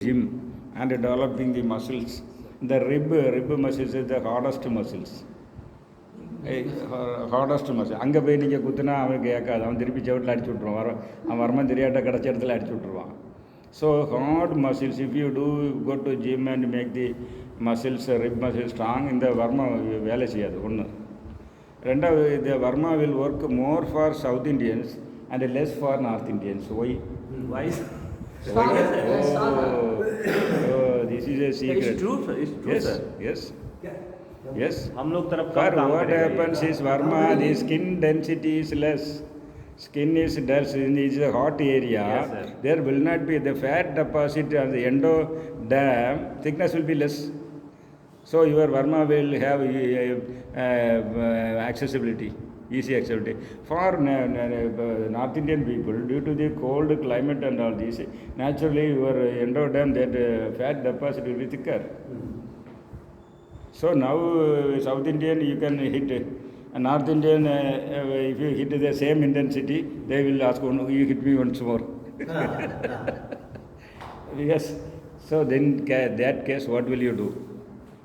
gym and developing the muscles. The rib muscles is the hardest muscles. Hardest muscle. அங்கே போய் நீங்கள் குத்துனா அவன் கேட்காது, அவன் திருப்பி செவட்டில் அடிச்சு விட்ருவான், அவன் வரமா தெரியாட்ட கிடச்ச இடத்துல அடிச்சு விட்ருவான். So hard muscles, if you do go to gym and make the muscles rip muscle strong, இந்த வர்மா வேலை செய்யாது. ஒன்று. ரெண்டாவது, the varma will work more for south Indians and less for north Indians. Why? This is a secret. It's true, sir. It's true, Yes, sir. yes. हम लोग तरफ For कम काम what करेगा happens ये। is Varma, the skin density is less. Skin is dense in this hot area. Yes, sir. There will not be the fat deposit on the endodam, thickness will be less. So your Varma will have accessibility, easy accessibility. For North Indian people, due to the cold climate and all this, naturally your endodam, that fat deposit will be thicker. So now South Indian you can hit, North Indian if you hit the same intensity, they will ask, oh, no, you hit me once more. Yes. So then that case what will you do?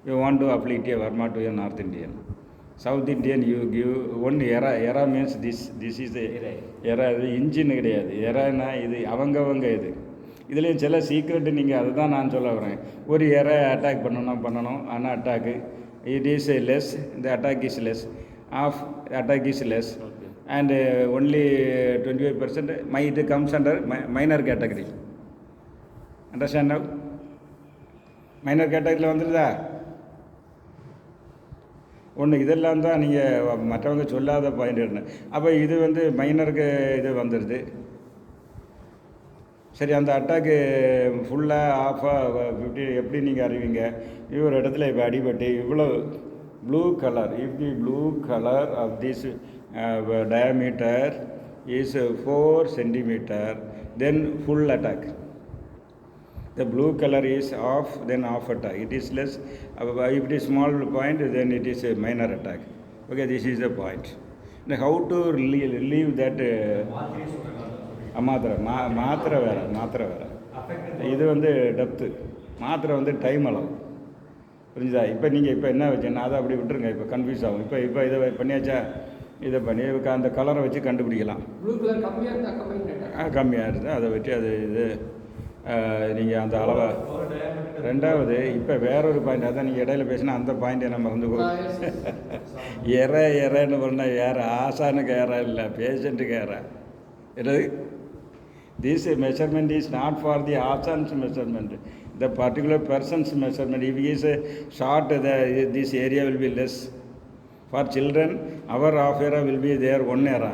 You want to apply a Varma to a North Indian. South Indian you give one era. Era means this is the era. Engine கிடையாது. எரானா இது அவங்க இது. இதுலேயும் சில secret நீங்கள் அதை தான் நான் சொல்ல வரேன். ஒரு ஏரை அட்டாக் பண்ணணும் ஆனால் அட்டாக்கு இட் இஸ் லெஸ், இந்த attack is less, of attack is less and only 25% it comes under minor category. Understand now? Minor கேட்டகரியில் வந்துடுதா? ஒன்று. இதெல்லாம் தான் நீங்கள் மற்றவங்க சொல்லாத பாயிண்ட் என்ன. அப்போ இது வந்து மைனருக்கு இது வந்துடுது. சரி, அந்த அட்டாக்கு ஃபுல்லாக ஆஃபாக 50 எப்படி நீங்கள் அறிவிங்க? ஒரு இடத்துல இப்போ அடிபட்டு இவ்வளோ blue colour, if the blue colour of this diameter is 4 centimeter, then full attack. The blue color is off, then off attack. It is less. If it is small point, then it is a minor attack. Okay, this is the point. Now how to relieve that? மாத்திரை வேறு. இது வந்து depth. மாத்திரை வந்து time அளவு. புரிஞ்சுதா? இப்போ நீங்கள் இப்போ என்ன வச்சுன்னா அதை அப்படி விட்டுருங்க. இப்போ கன்ஃபியூஸ் ஆகும். இப்போ இதை பண்ணியாச்சா? இதை பண்ணி அந்த கலரை வச்சு கண்டுபிடிக்கலாம். கம்மியாக இருந்தால் அதை வச்சு அது இது நீங்கள் அந்த அளவை. ரெண்டாவது, இப்போ வேறொரு பாயிண்ட், அதான் நீங்கள் இடையில பேசினா அந்த பாயிண்ட் என்ன மறந்து எறன்னு பண்ணால் ஏற ஆசானுக்கு ஏற இல்லை, பேஷண்ட்டுக்கு ஏற. என்னது? This measurement is not for the Asan's measurement, the particular person's measurement. If he is short, this area will be less. For children, our half era will be there 1 era.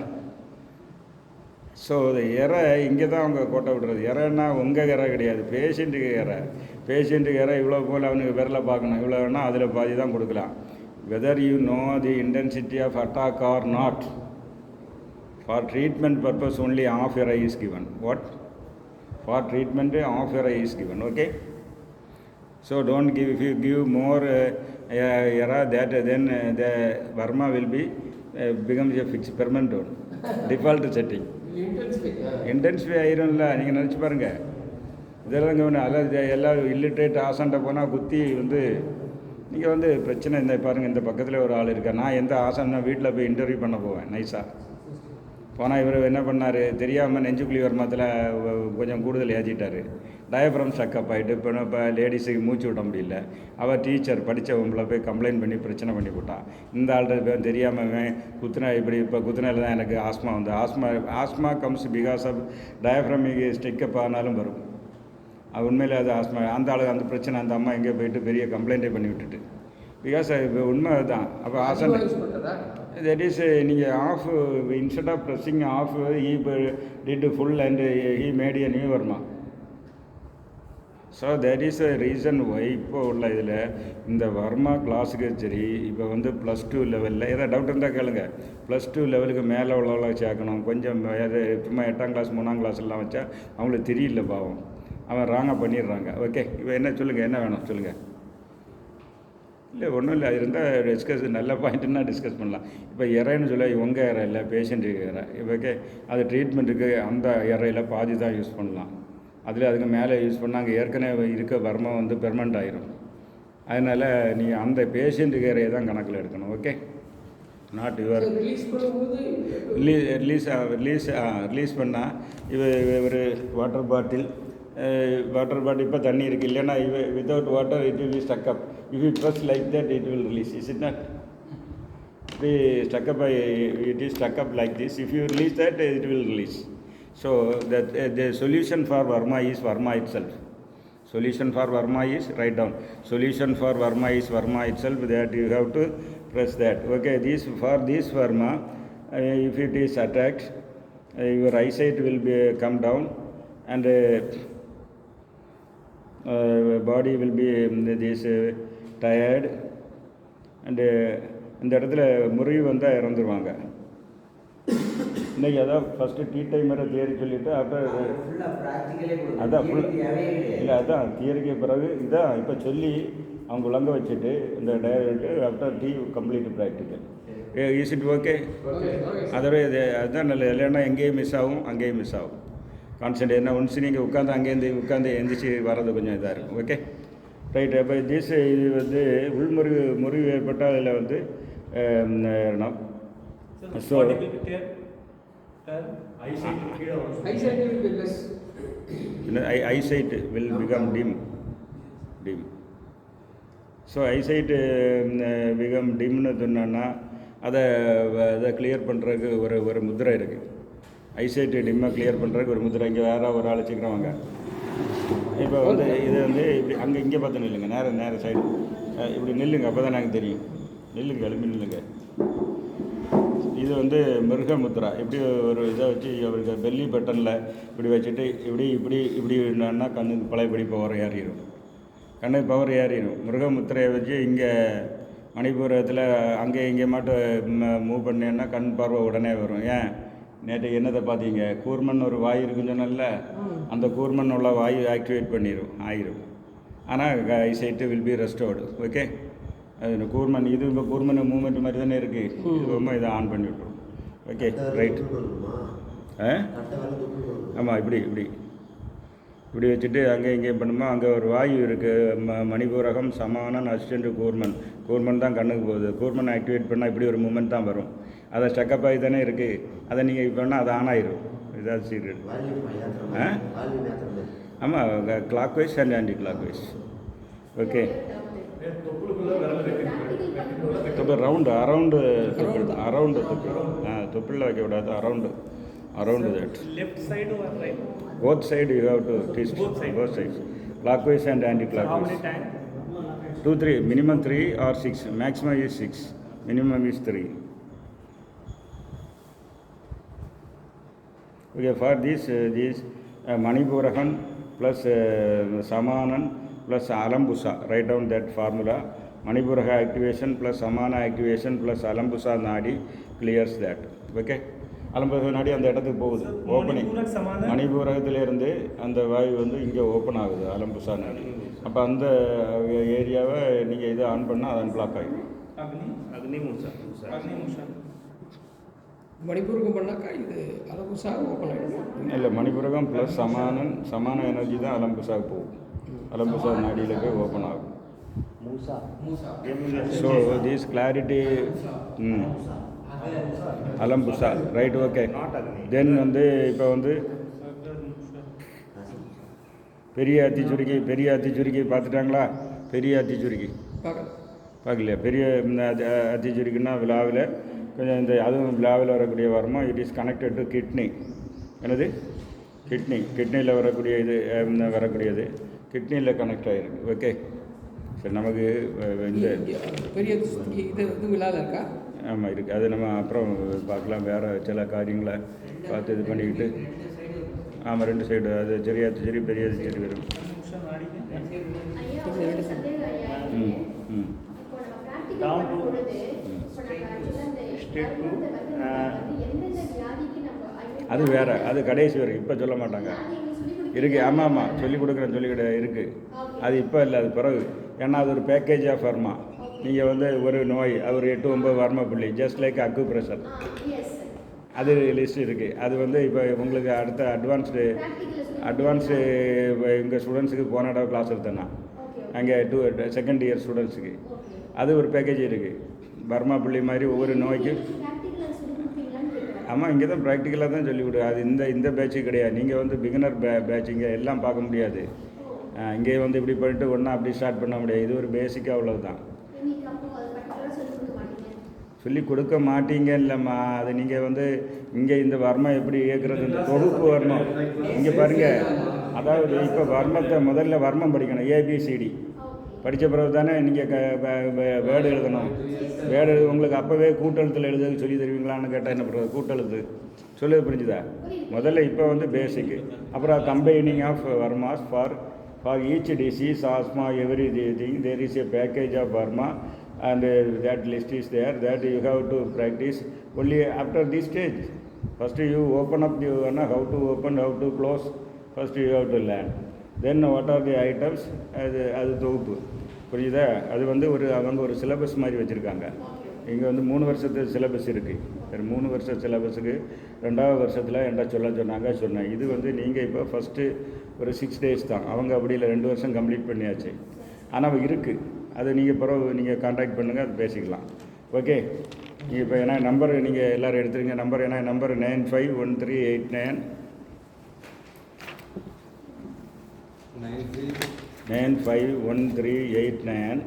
So எரை இங்கே தான் அவங்க கோட்டை விடுறது. எரைன்னா உங்கள் எரை கிடையாது, பேஷண்ட்டுக்கு எரை இவ்வளோ போல் அவனுக்கு விரலை பார்க்கணும், இவ்வளோ வேணால் அதில் பாதி தான் கொடுக்கலாம். Whether you know the intensity of attack or not. For treatment purpose only half era is given. What? For treatment half era is given. Okay? So don't give, if you give more era, that then the Varma will be becomes a fixed permanent one. Default setting. Intensify ஆயிரும்ல. நீங்கள் நினச்சி பாருங்கள். இதெல்லாம் ஒன்று எல்லாம் illiterate ஆசான்ட்ட போனால் குத்தி வந்து நீங்கள் வந்து பிரச்சனை. இந்த பாருங்கள், இந்த பக்கத்தில் ஒரு ஆள் இருக்கா. நான் எந்த ஆசான்னா வீட்டில் போய் இன்டர்வியூ பண்ண போவேன். நைஸாக போனால் இவர் என்ன பண்ணார் தெரியாமல் நெஞ்சுக்குழி வருமாத்தில் கொஞ்சம் கூடுதல் ஏற்றிட்டார். டயப்ரம் ஸ்டக்கப் ஆகிட்டு இப்போ லேடிஸுக்கு மூச்சு விட முடியல. அவள் டீச்சர் படித்தவங்களை போய் கம்ப்ளைண்ட் பண்ணி பிரச்சனை பண்ணி போட்டான். இந்த ஆள்கிட்ட தெரியாமல் குத்துனா இப்படி இப்போ குத்துனால தான் எனக்கு ஆஸ்மா வந்து ஆஸ்மா கம்ஸ் பிகாஸ் ஆஃப் டயப்ரமிக் ஸ்டிக்கப் ஆனாலும் வரும். அது உண்மையில் அது ஆஸ்மா. அந்த ஆளுக்கு அந்த பிரச்சனை, அந்த அம்மா எங்கேயோ போயிட்டு பெரிய கம்ப்ளைண்ட்டே பண்ணி விட்டுட்டு. பிகாஸ் உண்மை அதுதான். அப்போ ஆசன் that is நீங்கள் of instead of pressing off, he did full and he made a new Varma. So that is a reason why இப்போ உள்ள இதில் இந்த வர்மா கிளாஸுக்கு சரி, இப்போ வந்து +2 லெவலில் ஏதாவது டவுட் இருந்தால் கேளுங்க. +2 லெவலுக்கு மேலே உள்ளவங்கள சேர்க்கணும். கொஞ்சம் சும்மா 8ஆம் கிளாஸ் 3ஆம் கிளாஸ்லாம் வச்சா அவங்களுக்கு தெரியல, பாவம், அவன் ராங்காக பண்ணிடுறாங்க. ஓகே, இப்போ என்ன சொல்லுங்கள், என்ன வேணும் சொல்லுங்கள். இல்லை ஒன்றும் இல்லை, அது இருந்தால் டிஸ்கஸ் நல்ல பாயிண்ட்டுன்னா டிஸ்கஸ் பண்ணலாம். இப்போ இறைன்னு சொல்ல உங்கள் இறை இல்லை, பேஷண்ட்டுக்கு இறை. இப்போ ஓகே, அது ட்ரீட்மெண்ட்டுக்கு அந்த இறையில் பாதி தான் யூஸ் பண்ணலாம். அதில் அதுக்கு மேலே யூஸ் பண்ணால் அங்கே ஏற்கனவே இருக்க வர்மா வந்து பெர்மனண்ட் ஆயிரும். அதனால் நீ அந்த பேஷண்ட் கேரையை தான் கணக்கில் எடுக்கணும். ஓகே, நாட் யுவர் ரிலீஸ் பண்ணால் ஒரு வாட்டர் பாட்டில் இப்போ தண்ணி இருக்குது, இல்லைன்னா without water it will be stuck up. If you press like that it will release. Is it not be stuck up by it is stuck up like this. If you release that, it will release. So that the solution for Varma is Varma itself. Solution for Varma is, write down, solution for Varma is Varma itself, that you have to press that. Okay, this for this Varma, if it is attacked, your eyesight will be come down, and body will be this tired, and இந்த இடத்துல முறிவு வந்தால் இறந்துருவாங்க. இன்றைக்கி அதான் first tea டைமரை theory சொல்லிவிட்டு அப்புறம் அதான் இல்லை அதான் தியரிக்கு பிறகு இதான் இப்போ சொல்லி அவங்க உலங்க வச்சுட்டு இந்த direct after tea complete practical. Is it okay? அதோட இது அதுதான் நல்லது. இல்லைன்னா எங்கேயும் மிஸ் ஆகும், அங்கேயும் மிஸ் ஆகும். கான்சன்ட்ரேட் என்ன ஒன்ஸ் நீங்கள் உட்காந்து எந்திரிச்சு வர்றது கொஞ்சம் இதாக இருக்கும். Okay, right. அப்போ திஸ் இது வந்து முறிவு ஏற்பட்டால் அதில் வந்து so eyesight will become dim. So eyesight become dimன்னு சொன்னோன்னா அதை கிளியர் பண்ணுறதுக்கு ஒரு முத்திரை இருக்குது. ஐசைட்டு டிம்மை கிளியர் பண்ணுறதுக்கு ஒரு முத்திரை. இங்கே வேறு ஒரு ஆள் வச்சுக்கிறவங்க இப்போ வந்து இது வந்து இப்படி இங்கே பார்த்து நில்லுங்க, நேர சைடு இப்படி நில்லுங்க, அப்போ தான் எனக்கு தெரியும். நில்லுங்க, எழுப்பி நில்லுங்க. இது வந்து மிருகமுத்ரா. இப்படி ஒரு இதை வச்சு அவருக்கு பெல்லி பட்டனில் இப்படி வச்சுட்டு இப்படின்னா கண்ணுக்கு பழையபடி பவர் ஏறிடும். கண்ணுக்கு பவர் ஏறிடும். மிருகமுத்திரையை வச்சு இங்கே மணிப்பூரத்தில் அங்கே இங்கே மட்டும் மூவ் பண்ணேன்னா கண் பார்வை உடனே வரும். ஏன் நேற்று என்னத்தை பார்த்தீங்க? கூர்மன் ஒரு வாயு இருக்குன்னு சொன்னல, அந்த கூர்மன் உள்ள வாயு ஆக்டிவேட் ஆயிரும். ஆனால் eyesight will be restored. Okay, அது கூர்மன் இது இப்போ கூர்மன் மூமெண்ட் மாதிரி தானே இருக்குது. இது ரொம்ப இதை ஆன் பண்ணி விட்ரும். Okay, right. ஆமாம், இப்படி வச்சுட்டு அங்கே இங்கேயும் பண்ணுமா. அங்கே ஒரு வாயு இருக்குது, மணிபூரகம், சமானன், அசிஸ்டண்ட், கூர்மன் தான் கண்ணுக்கு போகுது. கூர்மன் ஆக்டிவேட் பண்ணால் இப்படி ஒரு மூமெண்ட் தான் வரும். அதை ஸ்டக்கப் ஆகி தானே இருக்குது. அதை நீங்கள் இப்போ பண்ணால் அது ஆன் ஆயிரும். இதாவது சீக்ரெட். ஆமாம், clockwise and anticlockwise. Okay, around தொப்பில் வைக்கக்கூடாது. Around that. Left side or right? Both side you have to twist. Both sides. Clockwise and anti-clockwise. How many times? 2, 3. Minimum 3 or 6. Maximum is 6. Minimum is 3. Okay, for this Manipurahan plus Samanan plus Alambusa. Write down that formula. Manipuraha activation plus Samana activation plus Alambusa Nadi clears that. Okay? அலம்புசா நாடி அந்த இடத்துக்கு போகுது. Opening மணிபூரகத்திலேருந்து அந்த வாயு வந்து இங்கே open ஆகுது, அலம்புசா நாடி. அப்போ அந்த ஏரியாவை நீங்கள் இதை ஆன் பண்ணால் அது அன்பிளாக் ஆகிடும். மணிபூரகம் பண்ணாக்கா இது அலம்புசா ஓப்பன் ஆகிடும். இல்லை, மணிபூரகம் ப்ளஸ் சமான எனர்ஜி தான் அலம்புசாவுக்கு போகும். அலம்புசா நாடியில் போய் ஓப்பன் ஆகும். ஸோ திஸ் கிளாரிட்டி அலம்புசா, ரைட். ஓகே, தென் வந்து இப்போ வந்து பெரிய அத்திச்சுருக்கி பார்த்துட்டாங்களா? பெரிய அத்திச்சுருக்கி பார்க்கலையா? பெரிய அத்திச்சுருக்கின்னா விழாவில் கொஞ்சம் இந்த அதுவும் விழாவில் வரக்கூடிய வரமோ. It is connected to kidney. என்னது? கிட்னியில் வரக்கூடியது கிட்னியில் கனெக்ட் ஆகிருக்கு. ஓகே, சரி. நமக்கு இந்த பெரிய இது விழாவில் இருக்கா? ஆமாம், இருக்குது. அது நம்ம அப்புறம் பார்க்கலாம். வேறு சில காரியங்களை பார்த்து இது பண்ணிக்கிட்டு. ஆமாம், 2 சைடு. அது சரி பெரிய சரி வரும். அது வேறு, அது கடைசி வரைக்கும் இப்போ சொல்ல மாட்டாங்க. இருக்குது. ஆமாம், சொல்லிக் கொடுக்குறேன் இருக்குது. அது இப்போ இல்லை, அது பிறகு. ஏன்னா அது ஒரு பேக்கேஜ் ஆஃப் வர்மா. நீங்கள் வந்து ஒரு நோய் ஒரு 8-9 வர்ம புள்ளி, ஜஸ்ட் லைக் அக்கு ப்ரெஷர், அது லிஸ்ட் இருக்குது. அது வந்து இப்போ உங்களுக்கு அடுத்த அட்வான்ஸு எங்கள் ஸ்டூடெண்ட்ஸுக்கு போன தடவை கிளாஸ் எடுத்தேன் நான் அங்கே செகண்ட் இயர் ஸ்டூடெண்ட்ஸுக்கு அது ஒரு பேக்கேஜ் இருக்குது. பர்மா புள்ளி மாதிரி ஒவ்வொரு நோய்க்கும். ஆமாம், இங்கே தான் ப்ராக்டிக்கலாக தான் சொல்லிவிடு. அது இந்த பேட்ச்சு கிடையாது. நீங்கள் வந்து பிகினர் பேட்ச் இங்கே எல்லாம் பார்க்க முடியாது. இங்கே வந்து இப்படி பண்ணிட்டு ஒன்றா அப்படி ஸ்டார்ட் பண்ண முடியாது. இது ஒரு பேசிக்காக அவ்வளவு தான். சொல்லி கொடுக்க மாட்டீங்க இல்லைம்மா. அது நீங்கள் வந்து இங்கே இந்த வர்மம் எப்படி இயக்குறது, இந்த தொகுப்பு வரணும். இங்கே பாருங்கள், அதாவது இப்போ வர்மத்தை முதல்ல வர்மம் படிக்கணும். ஏபிசிடி படித்த பிறகு தானே நீங்கள் வேர்டு எழுதணும். வேர்டு உங்களுக்கு அப்போவே கூட்டெழுத்தில் எழுத சொல்லி தருவீங்களான்னு கேட்டால் என்ன பண்ணுறது? கூட்டெழுத்து சொல்லி புரிஞ்சுதா? முதல்ல இப்போ வந்து பேசிக்கு. அப்புறம் combining of varmas for each disease, asthma, everything there is a package of Burma and that list is there that you have to practice only after this stage. First you open up the how to open, how to close, first you have to learn. Then what are the items, அது தொகுப்பு புரியுதா? அது வந்து அவங்க ஒரு syllabus மாதிரி வச்சுருக்காங்க. இங்கே வந்து 3 வருஷத்து சிலபஸ் இருக்குது. 3 வருஷ சிலபஸுக்கு 2வது வருஷத்தில் என்ன சொன்னேன். இது வந்து நீங்கள் இப்போ ஃபஸ்ட்டு ஒரு 6 days தான். அவங்க அப்படி இல்லை, 2 வருஷம் கம்ப்ளீட் பண்ணியாச்சு. ஆனால் இருக்குது, அதை நீங்கள் பிறகு நீங்கள் கான்டாக்ட் பண்ணுங்கள், அது பேசிக்கலாம். ஓகே, நீங்கள் இப்போ ஏன்னா நம்பர் நீங்கள் எல்லோரும் எடுத்துருங்க. நம்பர் 951389 951389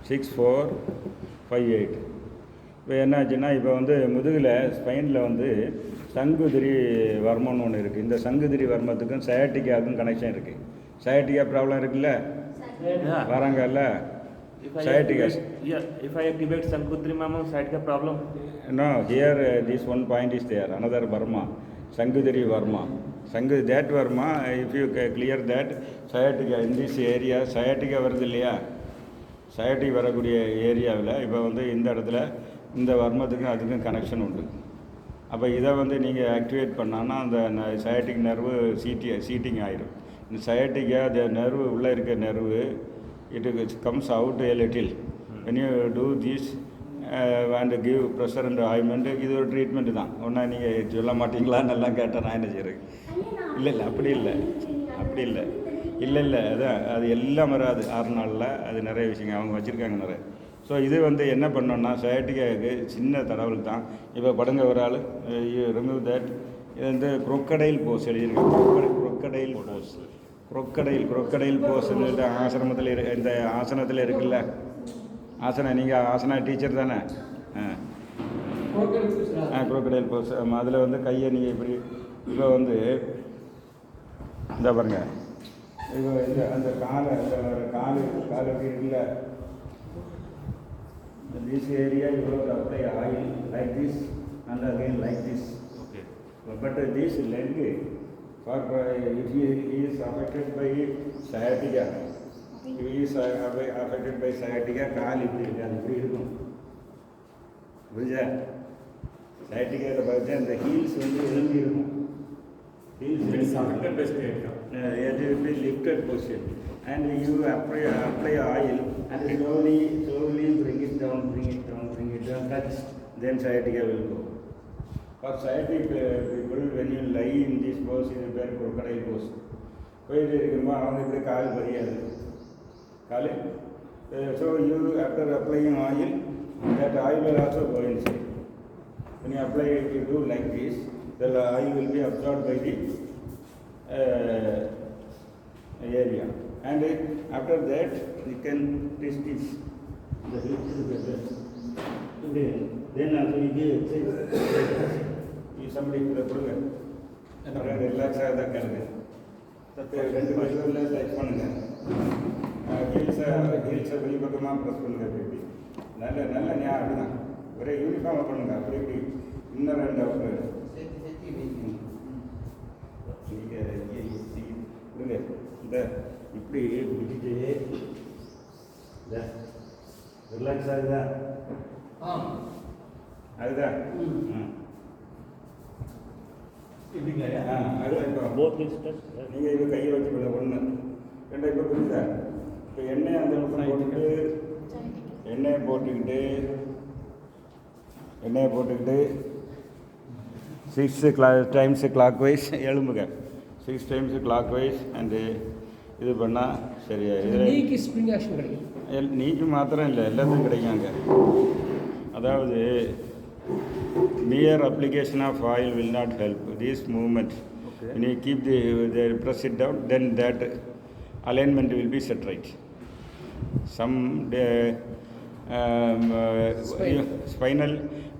6458. இப்போ என்னாச்சுன்னா, இப்போ வந்து முதுகில் ஸ்பைனில் வந்து சங்குதிரி வர்மம்னு ஒன்று இருக்குது. இந்த சங்குதிரி வர்மத்துக்கும் சயாட்டிக்காவுக்கும் கனெக்ஷன் இருக்குது. சயாட்டிக்கா ப்ராப்ளம் இருக்குல்ல, வராங்கல்ல sciatica. If I activate Sankudri Mama, sciatica problem? No, here this one point is there, another Burma, Sangudiri Burma. That Burma, if you clear that, sciatica in this area, sciatica வருது இல்லையா, sciatica வரக்கூடிய ஏரியாவில் இப்போ வந்து இந்த இடத்துல இந்த வர்மத்துக்கும் அதுக்கும் கனெக்ஷன் உண்டு. அப்போ இதை வந்து நீங்கள் ஆக்டிவேட் பண்ணான்னா அந்த சயாட்டிக் நர்வு சீட்டிங் ஆயிரும். இந்த சயாட்டிக்கா அந்த நர்வு உள்ளே இருக்க nerve it comes out a little. When you do this and give pressure and ointment, இது ஒரு ட்ரீட்மெண்ட்டு தான். ஒன்றா நீங்கள் சொல்ல மாட்டிங்களான்னு எல்லாம் கேட்டால் நான் என்ன செய்கிறேன்? இல்லை அப்படி இல்லை அதான் அது எல்லாம் வராது 6 நாளில். அது நிறைய விஷயங்கள் அவங்க வச்சுருக்காங்க நிறைய. ஸோ இது வந்து என்ன பண்ணோன்னா சயாட்டிக்காவுக்கு சின்ன தடவல் தான். இப்போ படுங்க ஒரு ஆள் ரிமூவ் தட். இது வந்து குரொக்கடைல் போஸ் எழுதியிருக்கேன். குரொக்கடைல் போஸ்ன்னு ஆசிரமத்தில் இந்த ஆசனத்தில் இருக்குல்ல, ஆசனம். நீங்கள் ஆசனா டீச்சர் தானே? குரொக்கடைல் போஸ். அதில் வந்து கையை நீங்கள் இப்படி இப்போ வந்து இந்த பாருங்க, இப்போ இந்த அந்த காலை கால் எப்படி இருக்குல்ல, this area you have to apply oil like this and again like this. Okay. But this leg, for if he is affected by sciatica, if he is affected by sciatica, கால் இப்படி இருக்கு, அது இப்படி இருக்கும். புரியுதா? சயாட்டிக்காவை பார்த்து அந்த ஹீல்ஸ் வந்து எழும்பி இருக்கும். Heels is affected by sciatica. It will be lifted position. And you apply oil and slowly bring it down, touch, then sciatica will go. For sciatic people, when you lie in this pose, it is very crocodile pose. போயிட்டு இருக்கும்போது அவங்க இப்படி கால் பதியாது. So you, after applying oil, that oil will also go inside. When you apply it, you do like this, the oil will be absorbed by the area. And after that, you can twist this. The hips is better. Then also you give exercise. You somebody put it. Relax ஆகுதா கேளுங்க. ரெண்டு பக்கத்தில் touch பண்ணுங்க. ஹீல்ஸை வெளிப்பக்கமாக press பண்ணுங்க. அப்படி நல்ல ஞாபகம் அப்படிதான். ஒரே யூனிஃபார்மாக பண்ணுங்க. அப்படி இன்னும் 2 அவுட் நீங்கள் இந்த இப்படி பிடிச்சிட்டு ரிலாக்ஸ் ஆகுதா? அதுதா அதுதான். இப்போ நீங்கள் இப்போ கையை வச்சுக்கல 1 2 இப்போ புரியுதா? இப்போ எண்ணெய் அந்த பக்கம் போட்டுக்கிட்டு எண்ணெயை போட்டுக்கிட்டு times clockwise எழும்புங்க 6 times clockwise and இது பண்ணால் சரியா இதில் நீக்கு ஸ்ப்ரிங் ஆக்ஷன் கிடைக்கும். நீக்கு மாத்திரம் இல்லை எல்லாத்துக்கும் கிடைக்கும் அங்கே. அதாவது mere application of oil will not help this movement. Okay. When you keep the press it down, then that alignment will be set right. Some spinal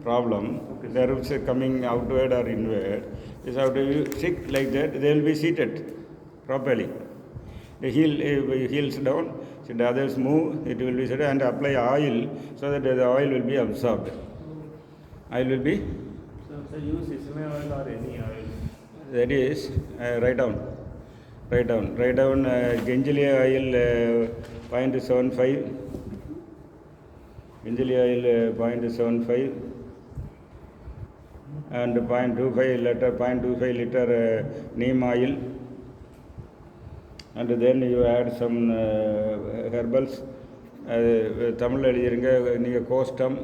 problem, Okay. there is coming outward or inward, is how to sit like that, they will be seated properly. The heels down, so the others move, it will be set and apply oil so that the oil will be absorbed. Oil will be, So use sesame oil or any oil. that is, write down. Genjali oil 0.75, Genjali oil 0.75 and 0.25 liter neem oil, and then you add some herbals. Tamil எழுதிருங்க நீங்கள் கோஸ்டம்.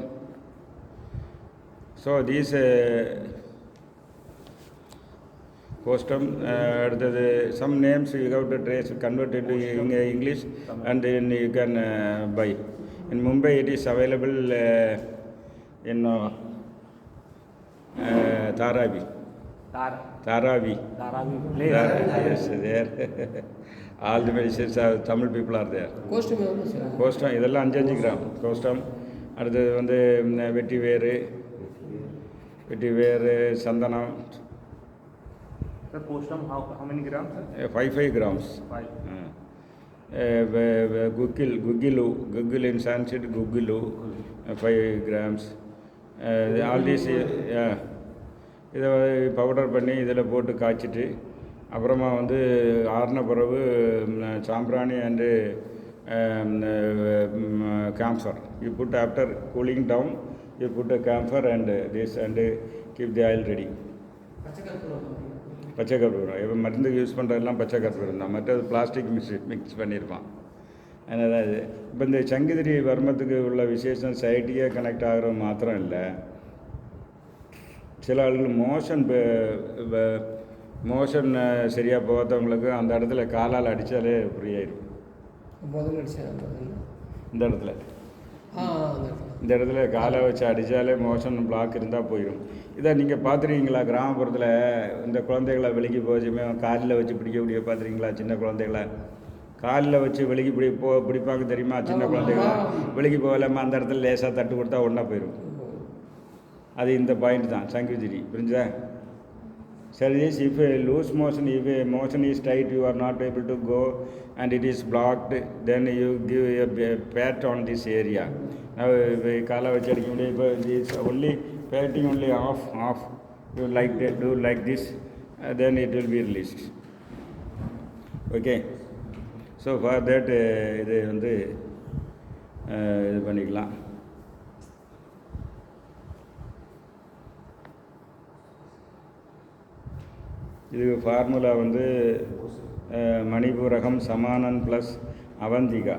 So these கோஸ்டம் அடுத்தது some names you have to trace convert to English and then you can buy. In Mumbai it is available in Dharavi. Dharavi. Yes, there. All the medicines are Tamil people are there. கோஸ்டம் எவ்வளோ sir? கோஸ்டம் இதெல்லாம் 5 gram கோஸ்டம். அடுத்தது வந்து வெட்டி வேறு சந்தனம். Sir, postum how many grams? 5 grams. 5. Guggil in Sanskrit, guggilu, 5 grams. All these, இதை powder பண்ணி இதில் போட்டு காய்ச்சிட்டு அப்புறமா வந்து ஆறின பிறகு சாம்பிராணி and camphor. You put after cooling down, you put a camphor and this and keep the oil ready. பச்சை கற்பூரம் இப்போ மருந்துக்கு யூஸ் பண்ணுறதெல்லாம் பச்சை கற்பூரம் தான், மற்றது பிளாஸ்டிக் மிக்ஸ் பண்ணியிருப்பான். அதனால் இது இப்போ இந்த சங்கிதிரி வர்மத்துக்கு உள்ள விசேஷம் சைட்டியாக கனெக்ட் ஆகிறது மாத்திரம் இல்லை, சில ஆளுகள் மோஷன் சரியாக போகாதவங்களுக்கு அந்த இடத்துல காலால் அடித்தாலே ஃப்ரீ ஆயிடும். இந்த இடத்துல காலை வச்சு அடித்தாலே மோஷன் பிளாக் இருந்தால் போயிடும். இதை நீங்கள் பார்த்துருக்கீங்களா கிராமப்புறத்தில் இந்த குழந்தைகளை வெளிக்கு போச்சுமே காலில் வச்சு பிடிக்கக்கூடிய பார்த்துருக்கீங்களா? சின்ன குழந்தைகளை காலில் வச்சு வெளிக்கு பிடிப்பாங்க தெரியுமா? சின்ன குழந்தைகளை வெளிக்கு போகலாமா அந்த இடத்துல லேசாக தட்டு கொடுத்தா ஒன்றா போயிடும். அது இந்த பாயிண்ட் தான் சங்குதிரி, புரிஞ்சா? சரி, if a loose motion, if a motion is tight, you are not able to go and it is blocked, then you give a pat on this area. Now காலை வச்சு அடிக்க முடியும். இப்போ this only patting only off, you like that, do like this, then it will be released. Okay, so for that இது வந்து இது பண்ணிக்கலாம். இதுக்கு ஃபார்முலா வந்து மணிபூரகம் சமானன் ப்ளஸ் அவந்திகா.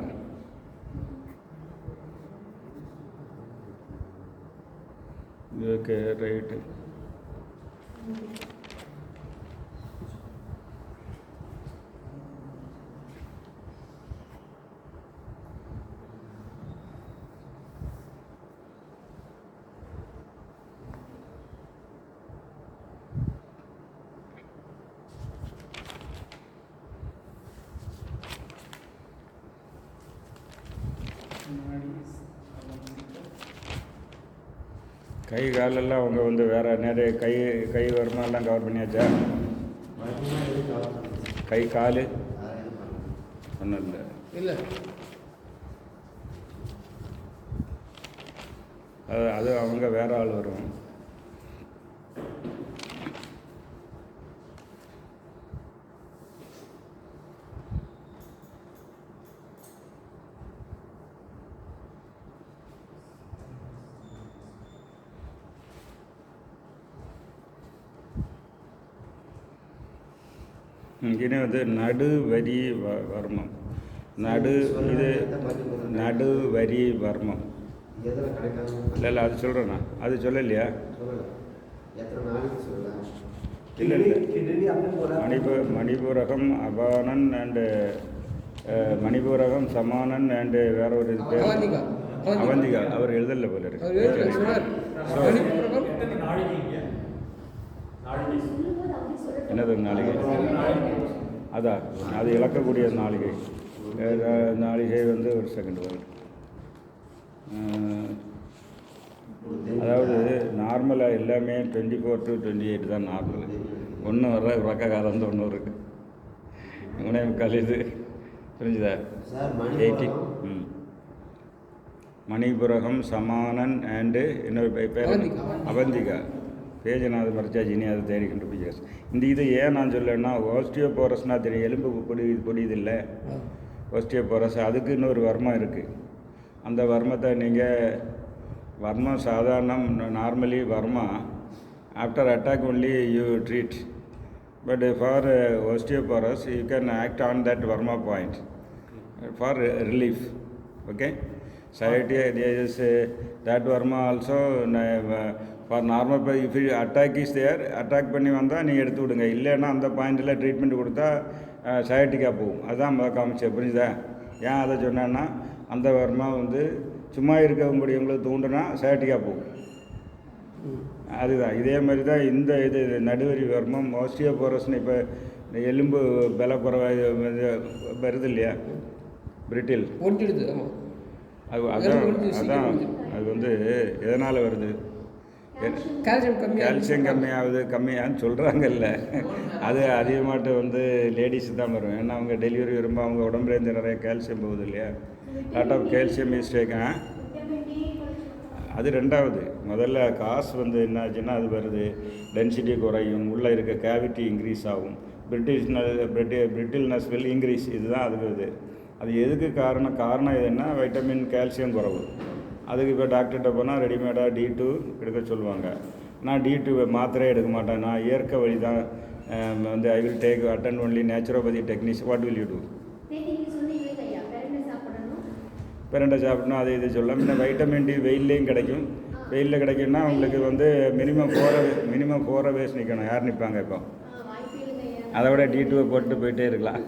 Okay, right. கை காலெல்லாம் அவங்க வந்து வேறு நிறைய கை வருமானெல்லாம் கவர் பண்ணியாச்சா? கை கால் ஒன்றும் இல்லை. அது அவங்க வேற ஆள் வரும். இங்கே வந்து நடுவரி வர்மம், இது நடுவரி வர்மம். இல்லை அது சொல்கிறேண்ணா, அது சொல்லலையா? எத்தனை நாளைக்கு சொல்லலாம்? இல்லை இல்லை किडनी आपने बोला மணிபூரகம் அபானன் அண்டு மணிபூரகம் சமானன் அண்டு வேற ஒரு இது பேர் அவந்திகா அவந்திகா அவர் எழுதல போல இருக்கு. அவர் எழுதுறாரு, சொன்னார். மணிபூரகம் என்னது நாளிகை? அதான் அது இழக்கக்கூடிய நாளிகை. நாளிகை வந்து ஒரு செகண்ட் வரும். அதாவது நார்மலாக எல்லாமே 24 to 28 தான் நார்மல். ஒன்று வர்ற உறக்க காலம் 90 முனைவு புரிஞ்சுதா? சார் 80. மணிபூரகம் மணிபுரகம் சமானன் அண்டு இன்னொரு பேர் அவந்திகா. அவந்திகா பேஜ் நான் அது மறைச்சாச்சு, இனி அதை தேடி கண்டுபிடிச்சாச்சு. இந்த இது ஏன் நான் சொல்லலைன்னா ஓஸ்டியோபோரஸ்னால் தெரியும், எலும்பு பொடியுது இல்லை ஓஸ்டியோபோரஸ், அதுக்கு இன்னொரு வர்மம் இருக்குது. அந்த வர்மத்தை நீங்கள் வர்மம் சாதாரணம் நார்மலி வர்மா after attack only you treat, but for osteoporosis you can act on that Varma point for relief. Okay, sciatica there is that Varma also for normal, if attack is there, attack பண்ணி வந்தால் நீங்கள் எடுத்து விடுங்க, இல்லைன்னா அந்த பாயிண்டில் treatment கொடுத்தா சைட்டிக்காக போகும். அதுதான் காமிச்சேன், புரிஞ்சுதா? ஏன் அதை சொன்னேன்னா அந்த வர்மா வந்து சும்மா இருக்கவங்களுடைய தூண்டுனா சைட்டிக்காக போகும். அதுதான் இதே மாதிரி தான் இந்த இது நடுவரி வர்மம் ஓஸ்டியோபோரஸ்னு. இப்போ இந்த எலும்பு பலக்குறைவாக வருது இல்லையா, பிரிட்டில், ஒட்டிடுது. ஆமாம், அது அதான் அது வந்து எதனால் வருது? கால்சியம் கம்மியாகுன்னு சொல்கிறாங்கல்ல, அது அதிகமாட்டு வந்து லேடிஸு தான் வரும். ஏன்னா அவங்க டெலிவரி வரும்போது அவங்க உடம்புலேருந்து நிறைய கால்சியம் போகுது இல்லையா, லாட் ஆஃப் கால்சியம் மிஸ்டேக். அது ரெண்டாவது. முதல்ல காசு வந்து என்னாச்சுன்னா அது வருது, டென்சிட்டி குறையும், உள்ளே இருக்க கேவிட்டி இன்க்ரீஸ் ஆகும், பிரிட்டில்னஸ் வில் இன்க்ரீஸ். இதுதான் அதுக்கு இது. அது எதுக்கு காரணம் எதுன்னா வைட்டமின் கால்சியம் குறைவு. அதுக்கு இப்போ டாக்டர்கிட்ட போனால் ரெடிமேடாக D2 எடுக்க சொல்லுவாங்க. நான் D2 மாத்திரையே எடுக்க மாட்டேன், நான் இயற்கை வழி தான் வந்து ஐ வில் டேக் அட்டன் only naturopathy techniques. What will you do? பிரண்டை சாப்பிட்ணும், அது இது சொல்லலாம். இன்னும் வைட்டமின் டி வெயில்லையும் கிடைக்கும். வெயிலில் கிடைக்கும்னா உங்களுக்கு வந்து மினிமம் 4 hours நிற்கணும். யார் நிற்பாங்க இப்போ? அதை விட D2 போட்டு போயிட்டே இருக்கலாம்.